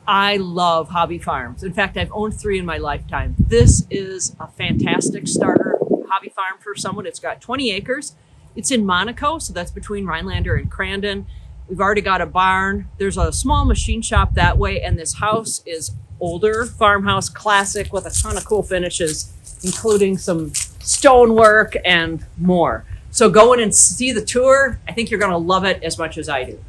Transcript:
I love hobby farms. In fact, I've owned 3 in my lifetime. This is a fantastic starter hobby farm for someone. It's got 20 acres. It's in Monico, so that's between Rhinelander and Crandon. We've already got a barn. There's a small machine shop that way, and this house is older farmhouse, classic, with a ton of cool finishes, including some stonework and more. So go in and see the tour. I think you're going to love it as much as I do.